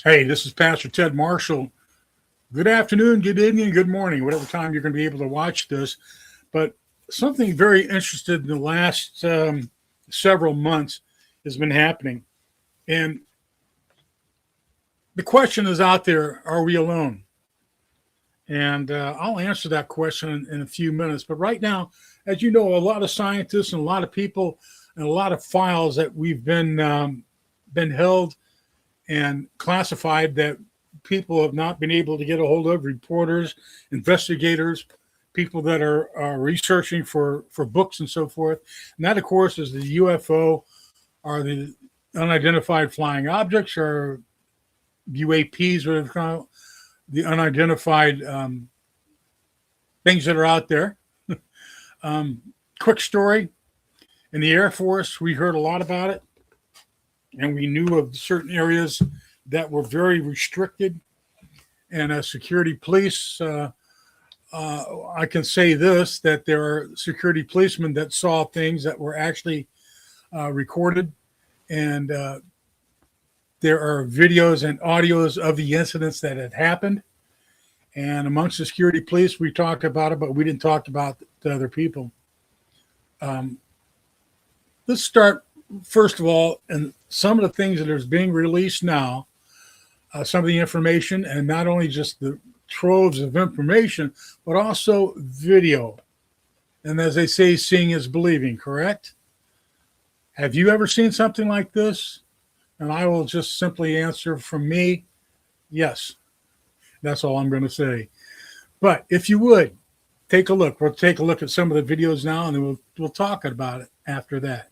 Hey, this is Pastor Ted Marshall. Good afternoon, good evening, good morning, whatever time you're going to be able to watch this. But something very interesting in the last several months has been happening. And the question is out there, are we alone? And I'll answer that question in a few minutes. But right now, as you know, a lot of scientists and a lot of people and a lot of files that we've been held and classified that people have not been able to get a hold of, reporters, investigators, people that are researching for books and so forth. And that, of course, is the UFO, or the unidentified flying objects, or UAPs, whatever called, the unidentified things that are out there. Quick story. In the Air Force, we heard a lot about it, and we knew of certain areas that were very restricted. And as security police, I can say this, that there are security policemen that saw things that were actually recorded. And there are videos and audios of the incidents that had happened. And amongst the security police, we talked about it, but we didn't talk about the other people. Let's start, first of all, and some of the things that is being released now, some of the information, and not only just the troves of information, but also video. And as they say, seeing is believing, correct? Have you ever seen something like this? And I will just simply answer from me, yes. That's all I'm going to say. But if you would, take a look. We'll take a look at some of the videos now, and then we'll talk about it after that.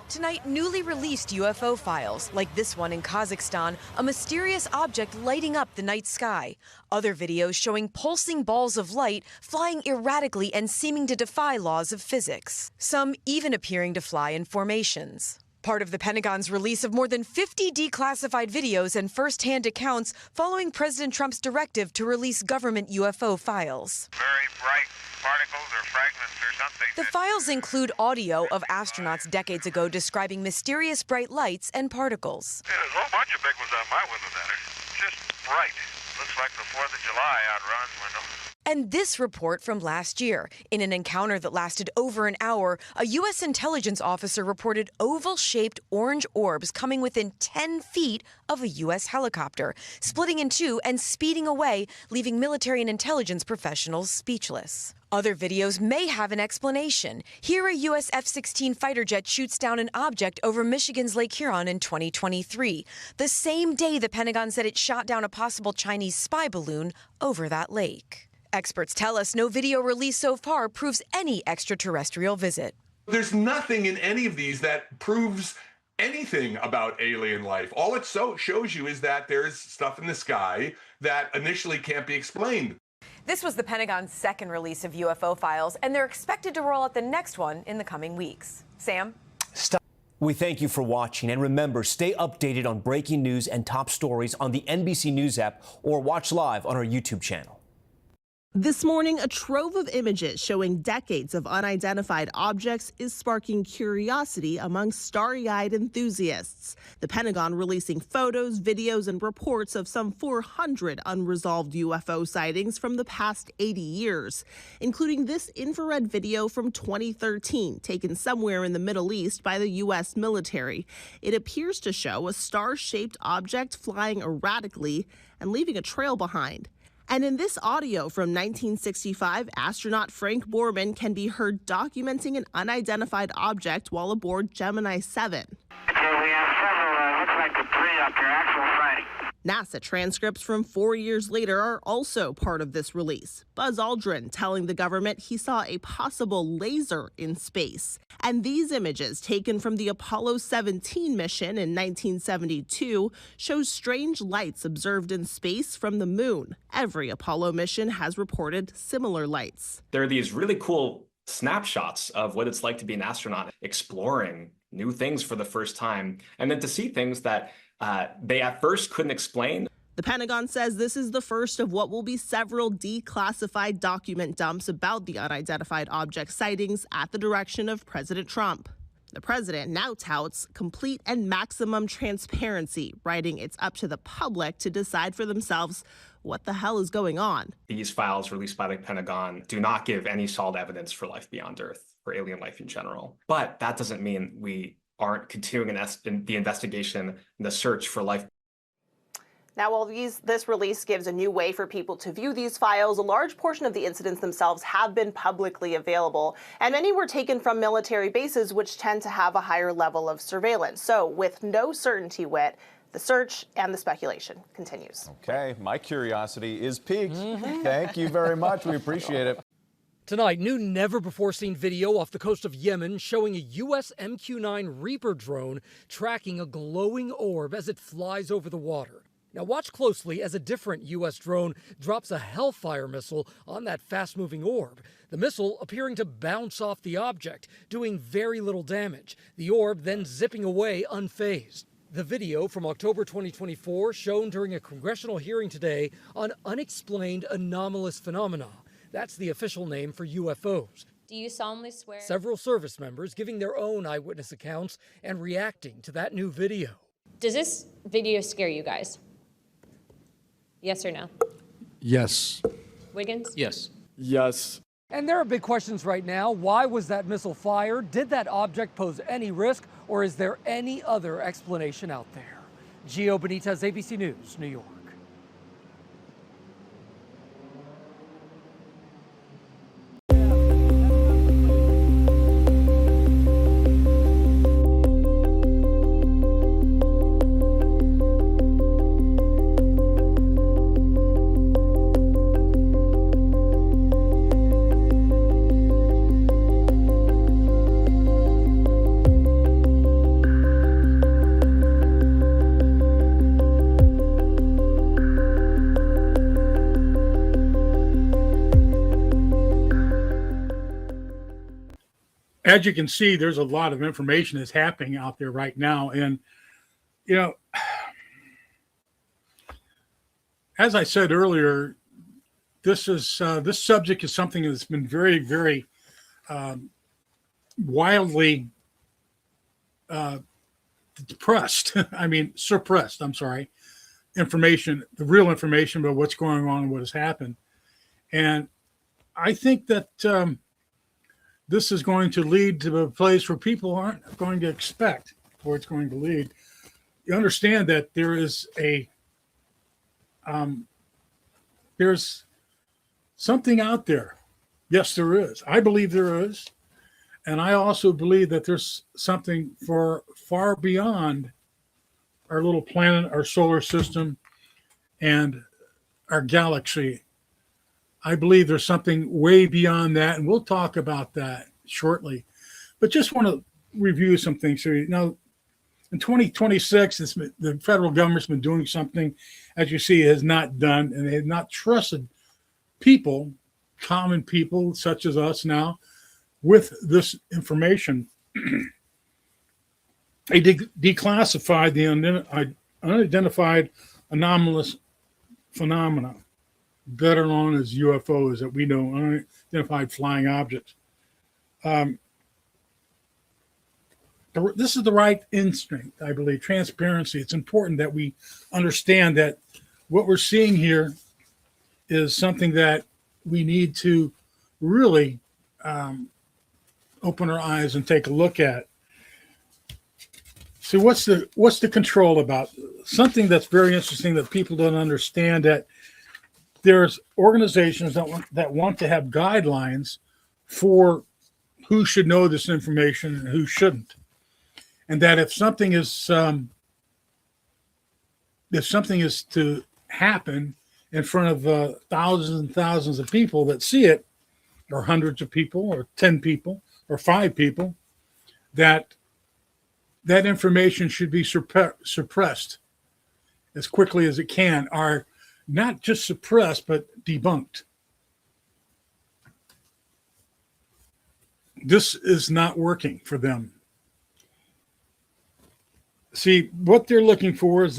Tonight, newly released UFO files, like this one in Kazakhstan, a mysterious object lighting up the night sky. Other videos showing pulsing balls of light flying erratically and seeming to defy laws of physics. Some even appearing to fly in formations. Part of the Pentagon's release of more than 50 declassified videos and first-hand accounts following President Trump's directive to release government UFO files. Very bright particles or fragments or something. The files include audio of astronauts decades ago describing mysterious bright lights and particles. Yeah, there's a whole bunch of big ones on my window that are just bright. Looks like the 4th of July out Ron's window. And this report from last year. In an encounter that lasted over an hour, a U.S. intelligence officer reported oval-shaped orange orbs coming within 10 feet of a U.S. helicopter, splitting in two and speeding away, leaving military and intelligence professionals speechless. Other videos may have an explanation. Here, a U.S. F-16 fighter jet shoots down an object over Michigan's Lake Huron in 2023, the same day the Pentagon said it shot down a possible Chinese spy balloon over that lake. Experts tell us no video released so far proves any extraterrestrial visit. There's nothing in any of these that proves anything about alien life. All it shows you is that there's stuff in the sky that initially can't be explained. This was the Pentagon's second release of UFO files, and they're expected to roll out the next one in the coming weeks. Sam? We thank you for watching, and remember, stay updated on breaking news and top stories on the NBC News app or watch live on our YouTube channel. This morning, a trove of images showing decades of unidentified objects is sparking curiosity among starry-eyed enthusiasts. The Pentagon releasing photos, videos, and reports of some 400 unresolved UFO sightings from the past 80 years, including this infrared video from 2013, taken somewhere in the Middle East by the U.S. military. It appears to show a star-shaped object flying erratically and leaving a trail behind. And in this audio from 1965, astronaut Frank Borman can be heard documenting an unidentified object while aboard Gemini 7. Okay, we have several, looks like debris up there, actual sighting. NASA transcripts from 4 years later are also part of this release. Buzz Aldrin telling the government he saw a possible laser in space. And these images, taken from the Apollo 17 mission in 1972, show strange lights observed in space from the moon. Every Apollo mission has reported similar lights. There are these really cool snapshots of what it's like to be an astronaut, exploring new things for the first time, and then to see things that they at first couldn't explain. The Pentagon says this is the first of what will be several declassified document dumps about the unidentified object sightings at the direction of President Trump. The president now touts complete and maximum transparency, writing it's up to the public to decide for themselves what the hell is going on. These files released by the Pentagon do not give any solid evidence for life beyond Earth, for alien life in general. But that doesn't mean we aren't continuing the investigation and the search for life. Now, while this release gives a new way for people to view these files, a large portion of the incidents themselves have been publicly available, and many were taken from military bases, which tend to have a higher level of surveillance. So, with no certainty, Whit, the search and the speculation continues. Okay, my curiosity is piqued. Thank you very much. We appreciate it. Tonight, new never-before-seen video off the coast of Yemen showing a U.S. MQ-9 Reaper drone tracking a glowing orb as it flies over the water. Now watch closely as a different U.S. drone drops a Hellfire missile on that fast-moving orb. The missile appearing to bounce off the object, doing very little damage. The orb then zipping away unfazed. The video from October 2024 shown during a congressional hearing today on unexplained anomalous phenomena. That's the official name for UFOs. Do you solemnly swear? Several service members giving their own eyewitness accounts and reacting to that new video. Does this video scare you guys? Yes or no? Yes. Wiggins? Yes. Yes. And there are big questions right now. Why was that missile fired? Did that object pose any risk? Or is there any other explanation out there? Gio Benitez, ABC News, New York. As you can see, there's a lot of information that's happening out there right now. And, you know, as I said earlier, this subject is something that's been very, very wildly suppressed, I'm sorry, information, the real information about what's going on and what has happened. And I think that this is going to lead to a place where people aren't going to expect where it's going to lead. You understand that there is there's something out there. Yes, there is. I believe there is. And I also believe that there's something far beyond our little planet, our solar system, and our galaxy. I believe there's something way beyond that, and we'll talk about that shortly. But just want to review some things here. Now, in 2026, the federal government's been doing something, as you see, it has not done, and they have not trusted people, common people such as us now, with this information. They declassified the unidentified anomalous phenomena, better known as UFOs, that we know, unidentified flying objects. This is the right instinct, I believe, transparency. It's important that we understand that what we're seeing here is something that we need to really open our eyes and take a look at. See, what's the control about? Something that's very interesting that people don't understand, that there's organizations that want to have guidelines for who should know this information and who shouldn't. And that if something is to happen in front of thousands and thousands of people that see it, or hundreds of people, or 10 people, or 5 people, that information should be suppressed as quickly as it can, are not just suppressed, but debunked. This is not working for them. See, what they're looking for is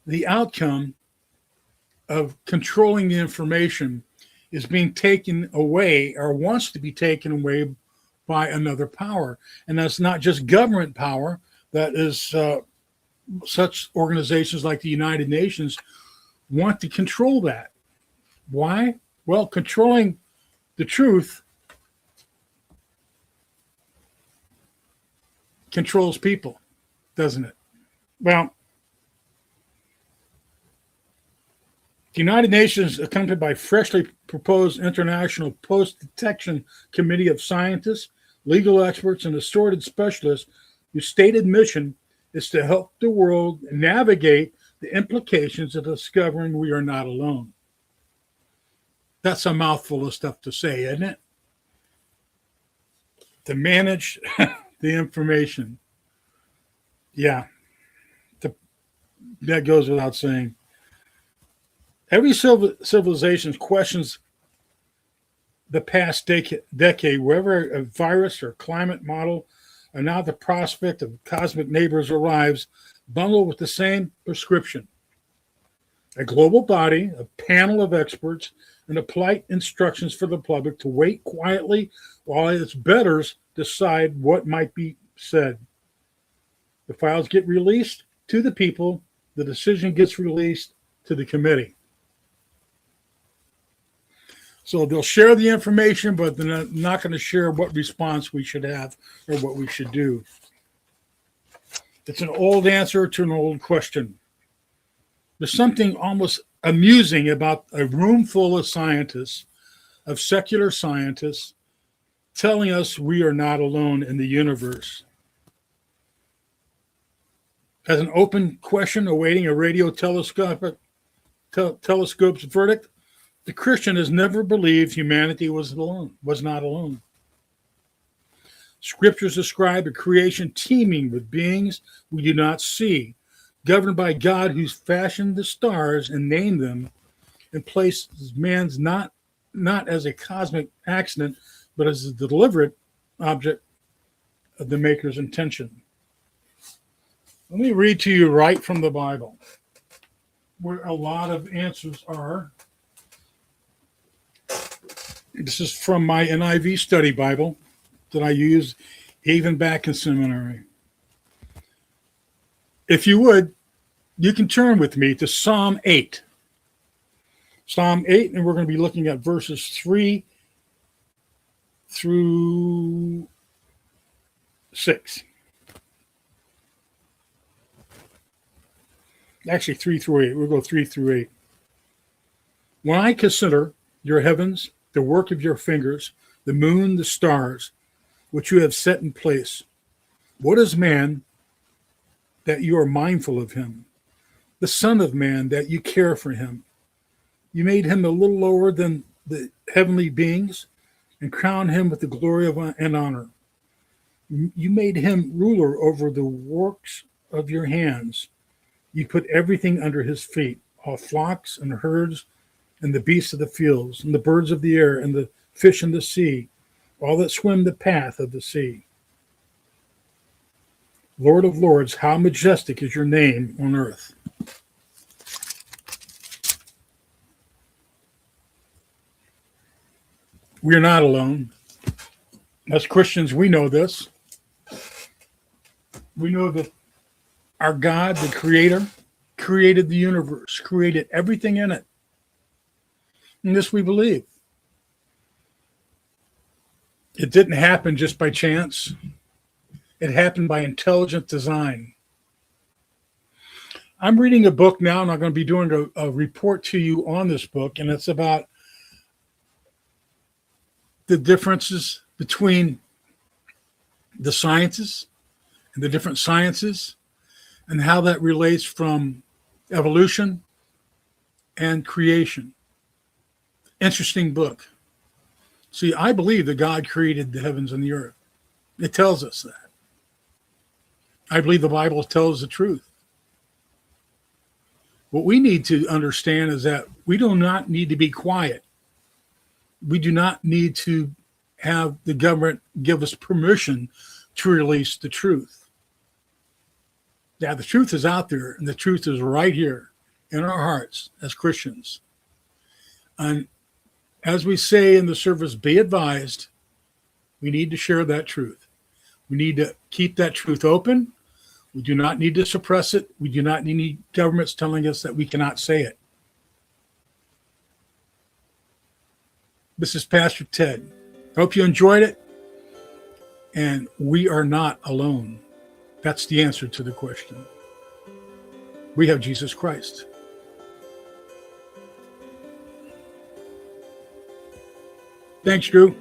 the outcome of controlling the information is being taken away, or wants to be taken away, by another power. And that's not just government power. That is such organizations like the United Nations want to control that. Why? Well, controlling the truth controls people, doesn't it? Well, the United Nations, accompanied by freshly proposed International Post-Detection Committee of scientists, legal experts, and assorted specialists, whose stated mission is to help the world navigate the implications of discovering we are not alone. That's a mouthful of stuff to say, isn't it? To manage the information. Yeah, that goes without saying. Every civilization questions the past decade, wherever a virus or climate model, and now the prospect of cosmic neighbors arrives, bundled with the same prescription. A global body, a panel of experts, and the polite instructions for the public to wait quietly while its betters decide what might be said. The files get released to the people. The decision gets released to the committee. So they'll share the information, but they're not going to share what response we should have or what we should do. It's an old answer to an old question. There's something almost amusing about a room full of scientists, of secular scientists, telling us we are not alone in the universe. As an open question awaiting a radio telescope's verdict, the Christian has never believed humanity was not alone. Scriptures describe a creation teeming with beings we do not see, governed by God who's fashioned the stars and named them, and placed man's not as a cosmic accident, but as a deliberate object of the Maker's intention. Let me read to you right from the Bible, where a lot of answers are. This is from my NIV study Bible that I use even back in seminary. If you would, you can turn with me to Psalm 8. Psalm 8, and we're going to be looking at verses 3 through 6. Actually, 3 through 8. We'll go 3 through 8. When I consider your heavens, the work of your fingers, the moon, the stars, which you have set in place, what is man that you are mindful of him? The Son of Man that you care for him. You made him a little lower than the heavenly beings and crowned him with the glory and honor. You made him ruler over the works of your hands. You put everything under his feet, all flocks and herds and the beasts of the fields and the birds of the air and the fish in the sea, all that swim the path of the sea. Lord of lords, how majestic is your name on earth. We are not alone. As Christians, we know this. We know that our God, the Creator, created the universe, created everything in it. And this we believe. It didn't happen just by chance. It happened by intelligent design. I'm reading a book now, and I'm going to be doing a report to you on this book, and it's about the differences between the sciences and the different sciences and how that relates from evolution and creation. Interesting book. See, I believe that God created the heavens and the earth. It tells us that. I believe the Bible tells the truth. What we need to understand is that we do not need to be quiet. We do not need to have the government give us permission to release the truth. Yeah, the truth is out there, and the truth is right here in our hearts as Christians. And as we say in the service, be advised, We need to share that truth. We need to keep that truth open. We do not need to suppress it. We do not need governments telling us that we cannot say it. This is Pastor Ted. Hope you enjoyed it. And we are not alone. That's the answer to the question. We have Jesus Christ. Thanks, Drew.